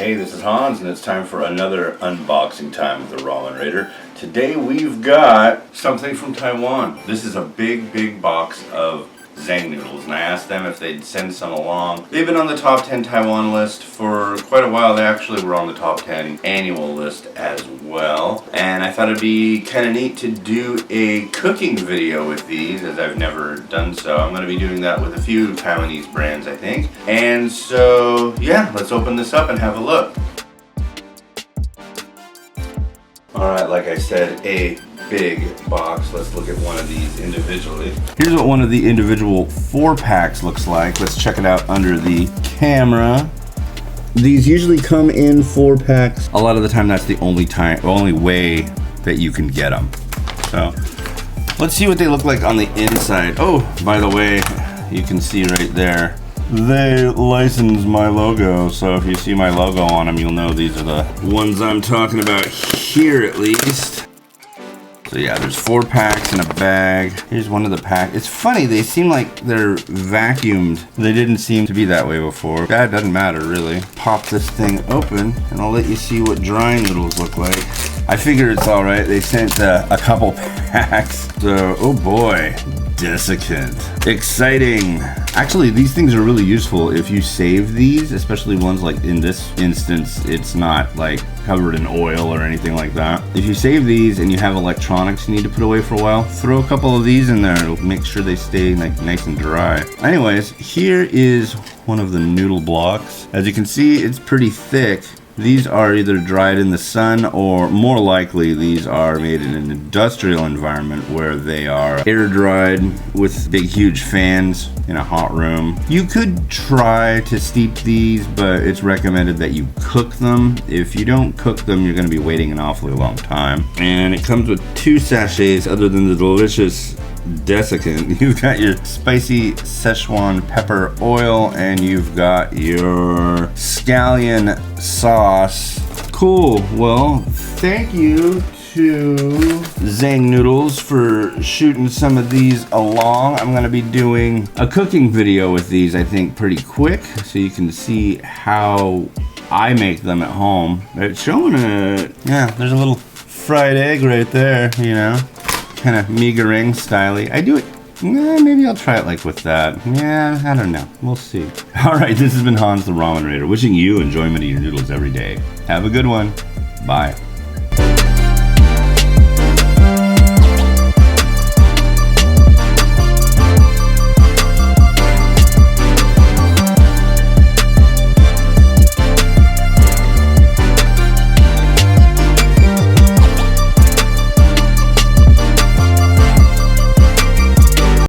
Hey, this is Hans, and it's time for another unboxing time with the Ramen Raider. Today we've got something from Taiwan. This is a big box of Tseng Noodles, and I asked them if they'd send some along. They've been on the top 10 Taiwan list for quite a while. They actually were on the top 10 annual list as well. And I thought it'd be kind of neat to do a cooking video with these, as I've never done so. I'm going to be doing that with a few Taiwanese brands, I think. And so, yeah, let's open this up and have a look. Alright, like I said, a big box. Let's look at one of these individually. Here's what one of the individual 4-packs looks like. Let's check it out under the camera. These usually come in 4-packs. A lot of the time that's the only way that you can get them. So let's see what they look like on the inside. Oh, by the way, you can see right there, they licensed my logo, so if you see my logo on them, you'll know these are the ones I'm talking about here, at least. So yeah, there's 4 packs in a bag. Here's one of the packs. It's funny, they seem like they're vacuumed. They didn't seem to be that way before. That doesn't matter, really. Pop this thing open, and I'll let you see what dry noodles look like. I figure it's all right. They sent a couple packs. So, oh boy, desiccant. Exciting. Actually, these things are really useful if you save these, especially ones like in this instance, it's not like covered in oil or anything like that. If you save these and you have electronics you need to put away for a while, throw a couple of these in there. It'll make sure they stay like nice and dry. Anyways, here is one of the noodle blocks. As you can see, it's pretty thick. These are either dried in the sun, or more likely these are made in an industrial environment where they are air dried with big huge fans in a hot room. You could try to steep these, but it's recommended that you cook them. If you don't cook them, you're going to be waiting an awfully long time. And it comes with 2 sachets other than the delicious desiccant. You've got your spicy Szechuan pepper oil, and you've got your scallion sauce. Cool. Well, thank you to Tseng Noodles for shooting some of these along. I'm going to be doing a cooking video with these, I think, pretty quick, so you can see how I make them at home. It's showing it. Yeah, there's a little fried egg right there, you know. Kind of meagering styly. I do it, maybe I'll try it like with that. Yeah, I don't know. We'll see. Alright, this has been Hans the Ramen Raider, wishing you enjoyment of your noodles every day. Have a good one. Bye.